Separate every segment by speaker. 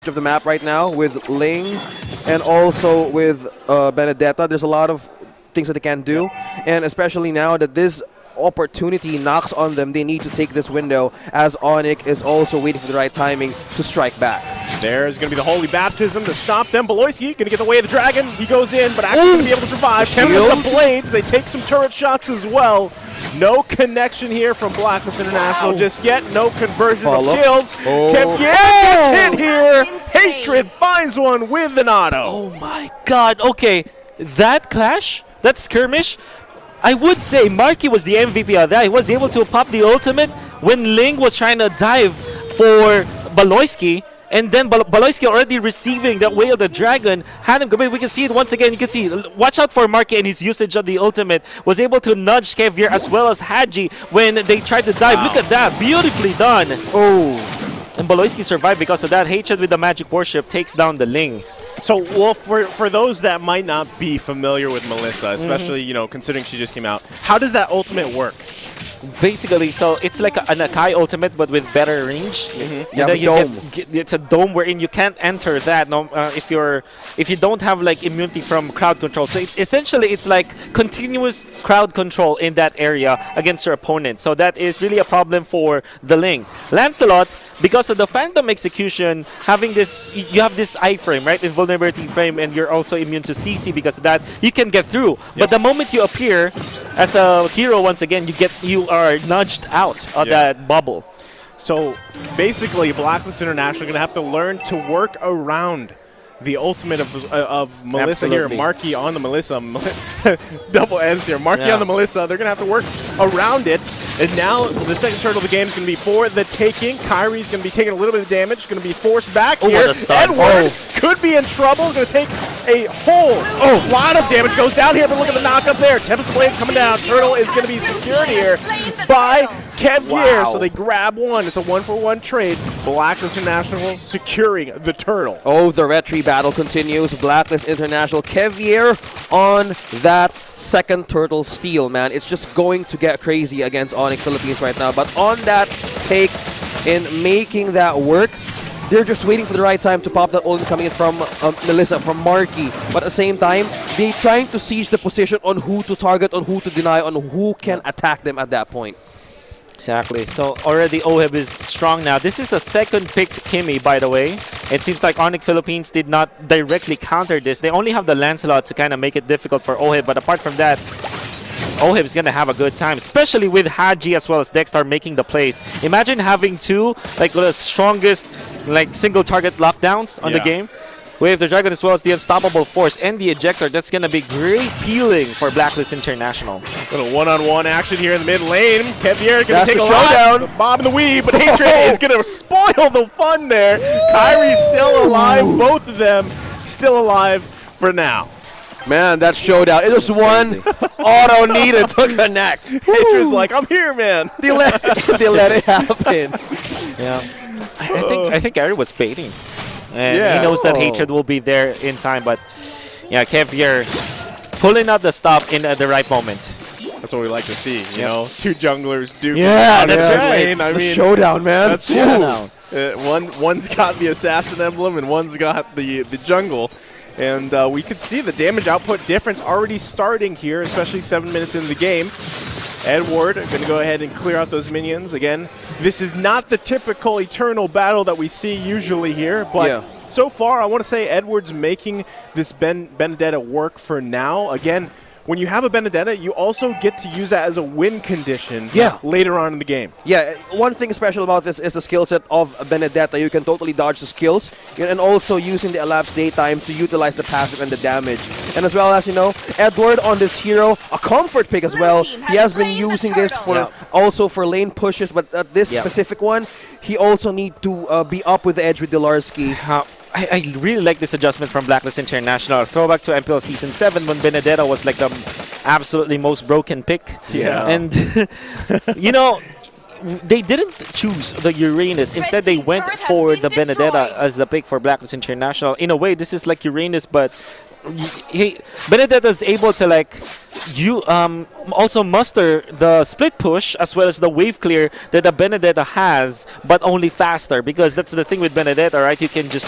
Speaker 1: of the map right now with Ling and also with Benedetta. There's a lot of things that they can do, and especially now that this opportunity knocks on them, they need to take this window as Oniv is also waiting for the right timing to strike back.
Speaker 2: There's going to be the Holy Baptism to stop them. Beloyski going to get the way of the dragon. He goes in, but actually going to be able to survive. Tempest of Blades. They take some turret shots as well. No connection here from Blacklist International just yet. No conversion of kills. Kevyear gets hit here.
Speaker 3: Insane.
Speaker 2: Hatred finds one with an auto.
Speaker 4: Oh my god. Okay, that clash, that skirmish, I would say Marky was the MVP of that. He was able to pop the ultimate when Ling was trying to dive for Beloyski. And then Beloyski already receiving that way of the dragon had him go back. We can see it once again. You can see, watch out for Marky and his usage of the ultimate. Was able to nudge Kevyear as well as Haji when they tried to dive. Look at that. Beautifully done.
Speaker 1: Oh.
Speaker 4: And Beloyski survived because of that. Hatred with the magic warship takes down the Ling.
Speaker 2: So, well, for those that might not be familiar with Melisa, especially, you know, considering she just came out, how does that ultimate work?
Speaker 4: Basically, so it's like an Akai ultimate, but with better range.
Speaker 1: Yeah, dome.
Speaker 4: It's a dome wherein you can't enter that if you don't have like immunity from crowd control. So essentially, it's like continuous crowd control in that area against your opponent. So that is really a problem for the Ling. Lancelot, because of the Phantom execution, having this, you have this iframe, right, invulnerability frame, and you're also immune to CC because of that. You can get through, but the moment you appear as a hero once again, you are nudged out of that bubble.
Speaker 2: So basically, Blacklist International are going to have to learn to work around the ultimate of Melisa
Speaker 4: Absolutely.
Speaker 2: here. Marky on the Melisa. Double ends here. Marky on the Melisa. They're going to have to work around it. And now the second turtle of the game is going to be for the taking. Kyrie's going to be taking a little bit of damage. Going to be forced back here.
Speaker 4: What a stun.
Speaker 2: Edward could be in trouble. Going to take a whole lot of damage. Goes down here, but look at the knock up there. Tempest Blade's coming down. Turtle is going to be secured here by Kevyear. So they grab one. It's a 1-for-1 trade. Blacklist International securing the turtle.
Speaker 1: Oh, the retry battle continues. Blacklist International. Kevyear on that second turtle steal, man. It's just going to get crazy against Oniv Philippines right now. But on that take in making that work, they're just waiting for the right time to pop that ult coming in from Melisa, from Marky. But at the same time, they're trying to siege the position on who to target, on who to deny, on who can attack them at that point.
Speaker 4: Exactly. So already Oheb is strong now. This is a second picked Kimi, by the way. It seems like Oniv Philippines did not directly counter this. They only have the Lancelot to kind of make it difficult for Oheb. But apart from that, Oheb is going to have a good time, especially with Haji as well as Dexter making the plays. Imagine having two, like the strongest like single target lockdowns on the game. With the Dragon as well as the Unstoppable Force and the Ejector. That's going to be great healing for Blacklist International.
Speaker 2: Little one-on-one action here in the mid lane. Kevyear going to take a
Speaker 1: showdown.
Speaker 2: lot. Bob in the weave, but Hatred is going to spoil the fun there. Kyrie's still alive. Both of them still alive for now.
Speaker 1: Man, that showdown. It was one auto needed to connect.
Speaker 2: Hatred's like, I'm here, man.
Speaker 1: They let it happen.
Speaker 4: Yeah. I think Ari was baiting. And he knows that Hatred will be there in time, but yeah, Kevyear pulling out the stop in the right moment.
Speaker 2: That's what we like to see, you know? Two junglers do.
Speaker 4: That's right.
Speaker 2: Lane. I mean,
Speaker 1: showdown, man.
Speaker 2: That's showdown. One's got the assassin emblem and one's got the jungle. And we could see the damage output difference already starting here, especially 7 minutes into the game. Edward going to go ahead and clear out those minions. Again, this is not the typical Eternal battle that we see usually here, but so far I want to say Edward's making this Benedetta work for now. Again, when you have a Benedetta, you also get to use that as a win condition later on in the game.
Speaker 1: Yeah, one thing special about this is the skill set of Benedetta. You can totally dodge the skills, and also using the elapsed daytime to utilize the passive and the damage. And as well as, you know, Edward on this hero, a comfort pick as well. He has been using this for also for lane pushes, but at this specific one, he also need to be up with the edge with Delarski.
Speaker 4: I really like this adjustment from Blacklist International. Throwback to MPL Season 7 when Benedetta was like the absolutely most broken pick.
Speaker 2: Yeah.
Speaker 4: And, you know, they didn't choose the Uranus. Instead, they went for the Benedetta as the pick for Blacklist International. In a way, this is like Uranus, but Benedetta is able to like also muster the split push as well as the wave clear that the Benedetta has, but only faster, because that's the thing with Benedetta, right? You can just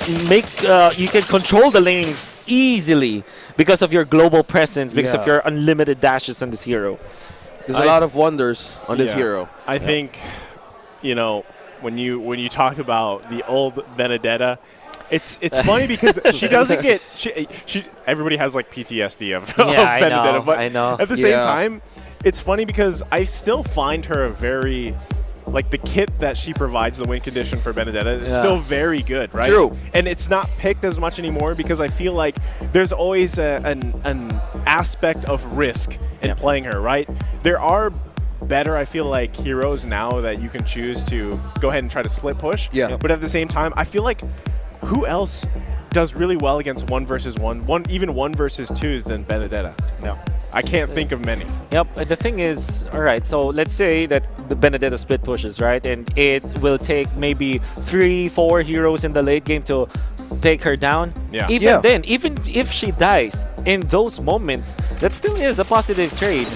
Speaker 4: you can control the lanes easily because of your global presence, because of your unlimited dashes on this hero.
Speaker 1: There's a lot of wonders on this hero.
Speaker 2: I think, you know, when you talk about the old Benedetta, it's funny because she doesn't get she everybody has like PTSD of Benedetta, but
Speaker 4: I know.
Speaker 2: at the same time, it's funny because I still find her a very like the kit that she provides, the win condition for Benedetta, is still very good, right?
Speaker 1: True.
Speaker 2: And it's not picked as much anymore because I feel like there's always an aspect of risk in playing her, right? There are better, I feel like, heroes now that you can choose to go ahead and try to split push.
Speaker 1: Yeah.
Speaker 2: But at the same time, I feel like who else does really well against 1 versus 1, even 1 versus 2s than Benedetta?
Speaker 4: Yeah.
Speaker 2: I can't think of many.
Speaker 4: Yep. The thing is, all right, so let's say that the Benedetta split pushes, right? And it will take maybe 3-4 heroes in the late game to take her down.
Speaker 2: Yeah.
Speaker 4: Even then, even if she dies in those moments, that still is a positive trade.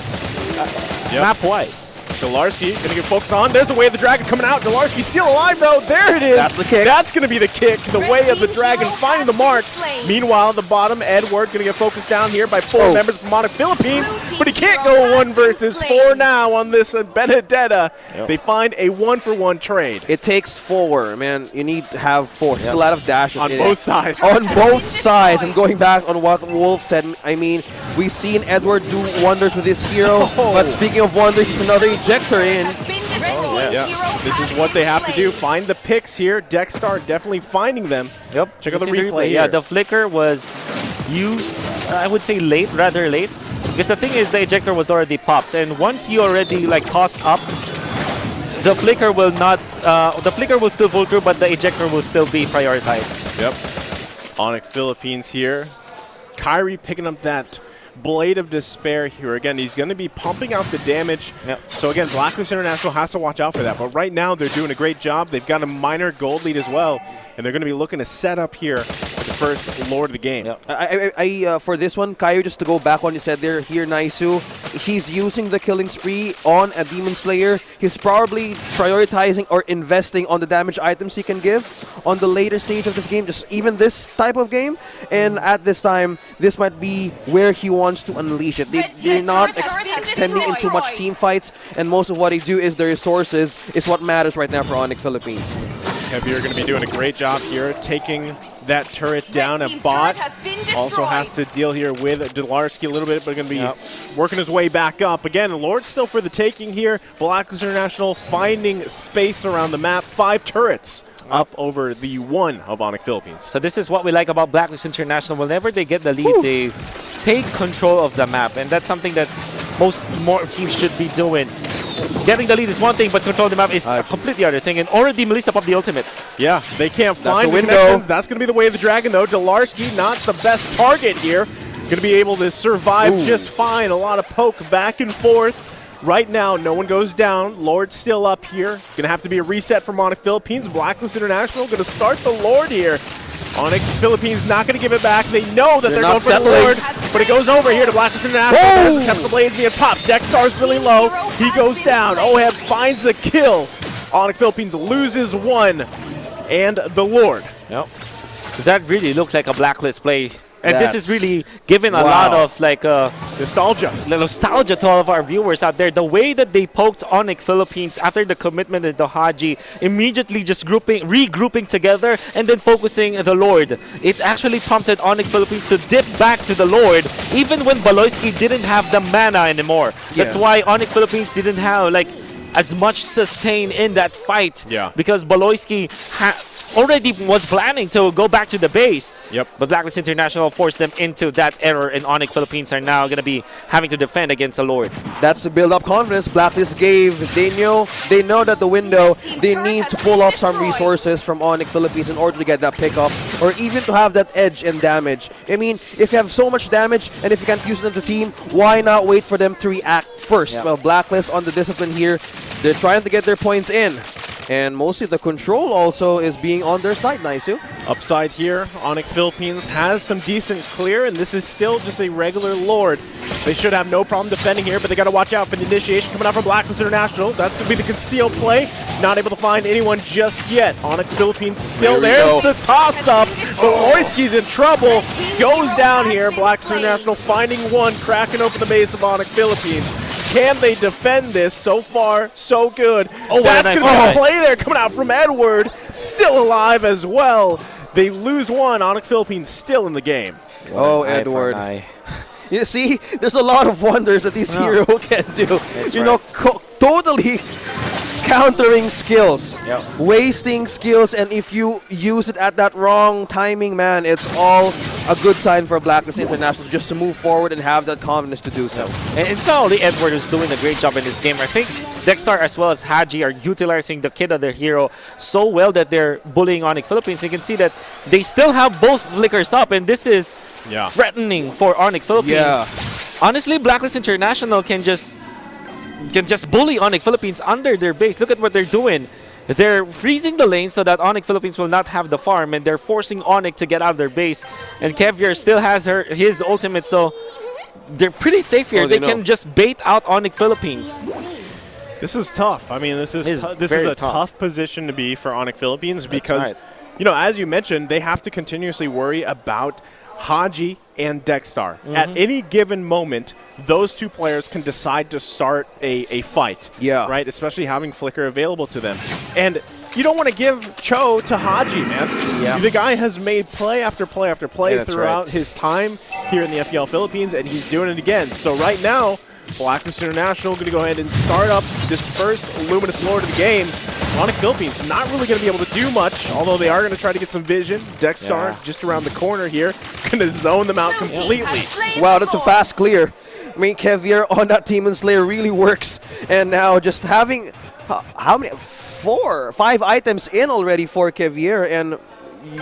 Speaker 4: Map-wise.
Speaker 2: Delarski going to get focused on. There's the Way of the Dragon coming out. Delarski still alive, though. There it is.
Speaker 1: That's the kick.
Speaker 2: That's going to be the kick. The Way of the Dragon finding the mark. Meanwhile, at the bottom, Edward going to get focused down here by 4 members from Oniv Philippines. But he can't go 1 versus 4 now on this Benedetta. They find a 1-for-1 trade.
Speaker 1: It takes 4, man. You need to have 4. There's a lot of dashes
Speaker 2: On
Speaker 1: in
Speaker 2: both
Speaker 1: it.
Speaker 2: sides.
Speaker 1: On both sides. And going back on what Wolf said, I mean, we've seen Edward do wonders with this hero. But speaking of wonders, it's another ejector in.
Speaker 2: This is what they have to do. Find the picks here. Dexstar definitely finding them.
Speaker 4: Yep.
Speaker 2: Check out the
Speaker 4: Let's see
Speaker 2: replay here.
Speaker 4: Yeah, the flicker was used, I would say rather late. Because the thing is, the ejector was already popped. And once you already like tossed up, the flicker will not, the flicker will still pull through, but the ejector will still be prioritized.
Speaker 2: Yep. Oniv Philippines here. Kyrie picking up that Blade of Despair here. Again, he's going to be pumping out the damage. So again, Blacklist International has to watch out for that. But right now, they're doing a great job. They've got a minor gold lead as well. And they're going to be looking to set up here the first Lord of the game.
Speaker 1: For this one, Kaio, just to go back on you said there, here Naisu, he's using the killing spree on a Demon Slayer. He's probably prioritizing or investing on the damage items he can give on the later stage of this game, just even this type of game. And at this time, this might be where he wants to unleash it. They're not extending into much team fights, and most of what they do is the resources is what matters right now for Oniv Philippines.
Speaker 2: Heavier going to be doing a great job here, taking that turret down. A bot also has to deal here with Delarski a little bit, but going to be working his way back up. Again, Lord still for the taking here. Blacklist International finding space around the map. 5 turrets up over the 1 of Oniv Philippines.
Speaker 4: So this is what we like about Blacklist International. Whenever they get the lead, they take control of the map. And that's something that more teams should be doing. Getting the lead is one thing, but controlling the map is a completely other thing. And already Melisa popped the ultimate.
Speaker 2: Yeah, they can't find
Speaker 1: the window.
Speaker 2: Connections. That's going to be the Way of the Dragon, though. Delarski, not the best target here. Going to be able to survive just fine. A lot of poke back and forth. Right now, no one goes down. Lord still up here. Going to have to be a reset from Oniv Philippines. Blacklist International going to start the Lord here. Oniv Philippines not going to give it back. They know that they're going for the Lord, but it goes over here to Blacklist International. As the blades being popped. Dexstar's really low. He goes down. Oheb finds a kill. Oniv Philippines loses 1, and the Lord.
Speaker 4: Yep. So that really looked like a Blacklist play. And this is really giving a lot of like nostalgia to all of our viewers out there. The way that they poked Oniv Philippines after the commitment of the Haji, immediately just regrouping together and then focusing the Lord. It actually prompted Oniv Philippines to dip back to the Lord, even when Baloyski didn't have the mana anymore. That's why Oniv Philippines didn't have like as much sustain in that fight. Because Baloyski already was planning to go back to the base. But Blacklist International forced them into that error, and Oniv Philippines are now going to be having to defend against the Lord.
Speaker 1: That's to build up confidence. Blacklist gave. They know that the window, they need to pull off some resources from Oniv Philippines in order to get that pickup, or even to have that edge in damage. I mean, if you have so much damage and if you can't use it in the team, why not wait for them to react first? Well, Blacklist on the discipline here. They're trying to get their points in. And mostly the control also is being on their side, Naisu.
Speaker 2: Upside here, Oniv Philippines has some decent clear, and this is still just a regular Lord. They should have no problem defending here, but they got to watch out for the initiation coming out from Blacklist International. That's going to be the conceal play. Not able to find anyone just yet. Oniv Philippines still there. There's the toss-up, but Oiski's in trouble. Goes down here. Blacklist International finding one, cracking open the base of Oniv Philippines. Can they defend this? So far, so good.
Speaker 4: Oh,
Speaker 2: that's going to be a play there coming out from Edward. Still alive as well. They lose one. Oniv Philippines still in the game.
Speaker 1: Oh, Edward. You see, there's a lot of wonders that this hero can do.
Speaker 4: That's
Speaker 1: you know, totally countering skills, wasting skills, and if you use it at that wrong timing, man, it's all a good sign for Blacklist International just to move forward and have that confidence to do so.
Speaker 4: And it's not only Edward who's doing a great job in this game. I think Dexstar as well as Haji are utilizing the kid of their hero so well that they're bullying Oniv Philippines. You can see that they still have both flickers up, and this is threatening for Oniv Philippines.
Speaker 1: Yeah.
Speaker 4: Honestly, Blacklist International can just bully Oniv Philippines under their base. Look at what they're doing. They're freezing the lane so that Oniv Philippines will not have the farm, and they're forcing Oniv to get out of their base. And Kevier still has his ultimate, so they're pretty safe here. They can just bait out Oniv Philippines.
Speaker 2: This is tough. I mean, this is a tough position to be for Oniv Philippines because, you know, as you mentioned, they have to continuously worry about Haji and Dexstar. At any given moment, those two players can decide to start a fight.
Speaker 1: Yeah.
Speaker 2: Right? Especially having Flicker available to them. And you don't want to give Cho to Haji, man.
Speaker 4: Yeah.
Speaker 2: The guy has made play after play after play throughout
Speaker 4: right.
Speaker 2: his time here in the FPL Philippines, and he's doing it again. So right now, Blacklist International going to go ahead and start up this first Luminous Lord of the game. Oniv Philippines not really going to be able to do much, although they are going to try to get some vision. Dexstar just around the corner here, going to zone them out completely.
Speaker 1: Wow, that's a fast clear. I mean, Kevier on that Demon Slayer really works. And now just having, how many? 4 or 5 items in already for Kevier, and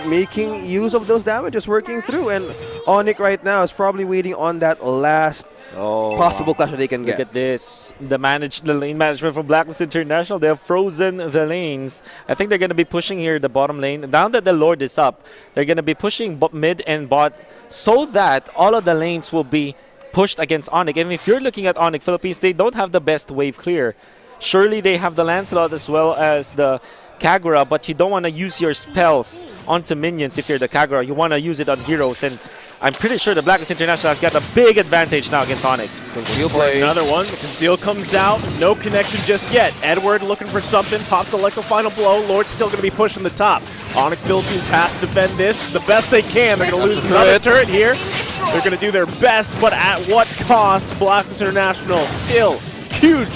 Speaker 1: making use of those damages, working through. And Oniv right now is probably waiting on that last possible clash that they can get.
Speaker 4: Look at this. The lane management from Blacklist International, they have frozen the lanes. I think they're going to be pushing here the bottom lane. Now that the Lord is up, they're going to be pushing mid and bot so that all of the lanes will be pushed against Oniv. And if you're looking at Oniv Philippines, they don't have the best wave clear. Surely they have the Lancelot as well as the Kagura, but you don't want to use your spells onto minions if you're the Kagura. You want to use it on heroes, and I'm pretty sure the Blacklist International has got a big advantage now against Oniv.
Speaker 1: Conceal play.
Speaker 2: Another one. The conceal comes out. No connection just yet. Edward looking for something. Pops the electro final blow. Lord's still going to be pushing the top. Oniv Philippines has to defend this the best they can. They're going to lose another turret here. They're going to do their best, but at what cost? Blacklist International still huge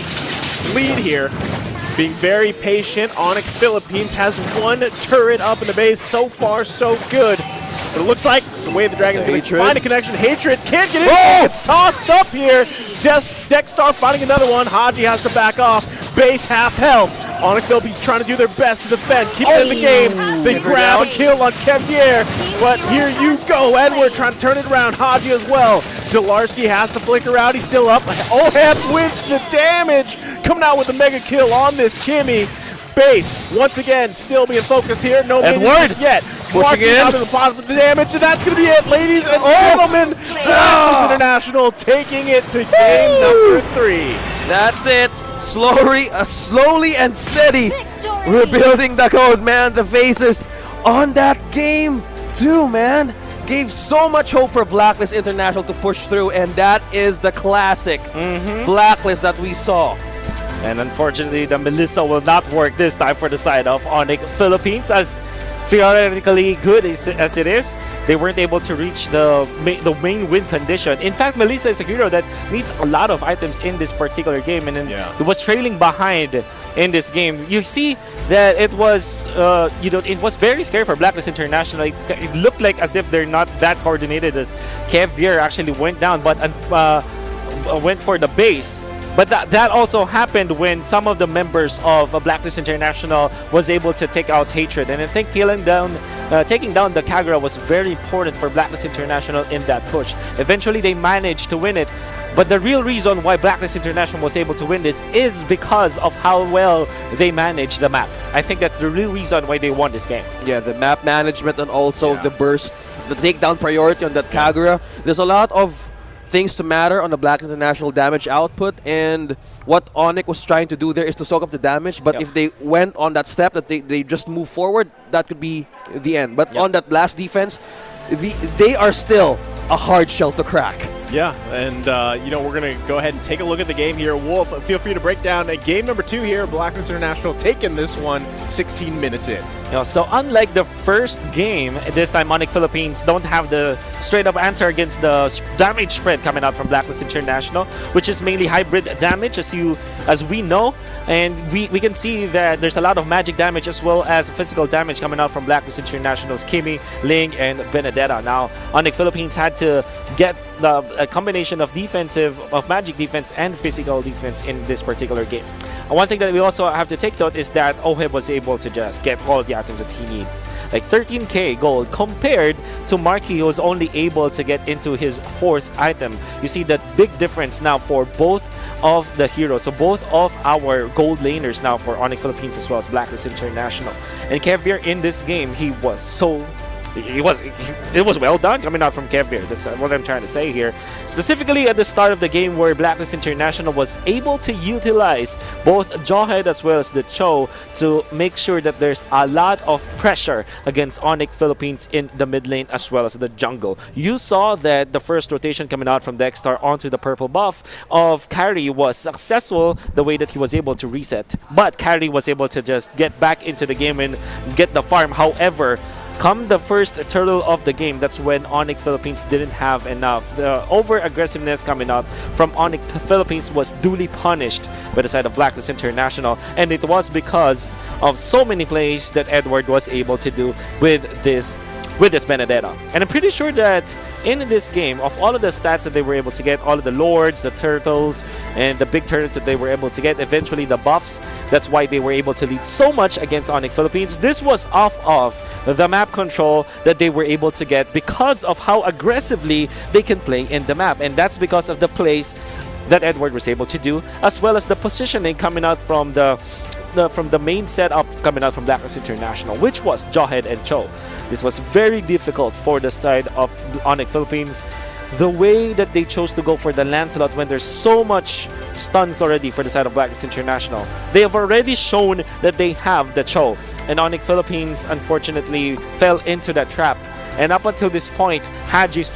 Speaker 2: lead here. It's being very patient. Oniv Philippines has one turret up in the base. So far, so good. But it looks like the way the Dragon's going to find a connection. Hatred can't get in. It's tossed up here. Dexstar finding another one. Haji has to back off. Base half health. Oniv Philippines trying to do their best to defend. Keep it in the game. They grab a kill on Kevier. But here you go. Edward trying to turn it around. Haji as well. Delarski has to flicker out. He's still up. Oheb with the damage. Coming out with a mega kill on this Kimmy. Base, once again, still being focused here. No minions yet.
Speaker 1: Pushing in.
Speaker 2: Out of the bottom of the damage, and that's going to be it, ladies and gentlemen. Blacklist International taking it to game number 3.
Speaker 1: That's it. Slowly and steady. Rebuilding the code, man. The faces on that game, too, man. Gave so much hope for Blacklist International to push through, and that is the classic Blacklist that we saw.
Speaker 4: And unfortunately, the Melisa will not work this time for the side of Oniv Philippines. As theoretically good as it is, they weren't able to reach the main win condition. In fact, Melisa is a hero that needs a lot of items in this particular game, and it was trailing behind in this game. You see that it was, it was very scary for Blacklist International. It looked like as if they're not that coordinated as Kevier actually went down, but went for the base. But that also happened when some of the members of Blacklist International was able to take out Hatred. And I think taking down the Kagura was very important for Blacklist International in that push. Eventually, they managed to win it. But the real reason why Blacklist International was able to win this is because of how well they managed the map. I think that's the real reason why they won this game.
Speaker 1: Yeah, the map management and also the burst, the takedown priority on that Kagura. There's a lot of things to matter on the Black International damage output, and what Oniv was trying to do there is to soak up the damage, but if they went on that step that they just move forward, that could be the end. But on that last defense, they are still a hard shell to crack.
Speaker 2: Yeah, and we're going to go ahead and take a look at the game here. Wolf, feel free to break down game number 2 here. Blacklist International taking this one 16 minutes in.
Speaker 4: So unlike the first game, this time Oniv Philippines don't have the straight-up answer against the damage spread coming out from Blacklist International, which is mainly hybrid damage, as we know. And we can see that there's a lot of magic damage as well as physical damage coming out from Blacklist International's Kimi, Ling, and Benedetta. Now, Oniv Philippines had to get a combination of magic defense and physical defense in this particular game. One thing that we also have to take note is that Oheb was able to just get all the items that he needs. Like 13k gold compared to Marky, who was only able to get into his 4th item. You see that big difference now for both of the heroes. So both of our gold laners now for Oniv Philippines as well as Blacklist International. And Kevir in this game, it was well done coming out from Kevir. That's what I'm trying to say here. Specifically at the start of the game where Blacklist International was able to utilize both Jawhead as well as the Cho to make sure that there's a lot of pressure against Oniv Philippines in the mid lane as well as the jungle. You saw that the first rotation coming out from Dexter onto the purple buff of Carry was successful the way that he was able to reset. But Carry was able to just get back into the game and get the farm. However, come the first turtle of the game, that's when Oniv Philippines didn't have enough. The over-aggressiveness coming out from Oniv Philippines was duly punished by the side of Blacklist International, and it was because of so many plays that Edward was able to do with this Benedetta. And I'm pretty sure that in this game, of all of the stats that they were able to get, all of the lords, the turtles, and the big turrets that they were able to get, eventually the buffs, that's why they were able to lead so much against Oniv Philippines. This was off of the map control that they were able to get because of how aggressively they can play in the map. And that's because of the plays that Edward was able to do, as well as the positioning coming out from the main setup coming out from Blacklist International, which was Jawhead and Cho. This was very difficult for the side of Oniv Philippines. The way that they chose to go for the Lancelot when there's so much stuns already for the side of Blacklist International. They have already shown that they have the Cho, and Oniv Philippines unfortunately fell into that trap. And up until this point, Haji's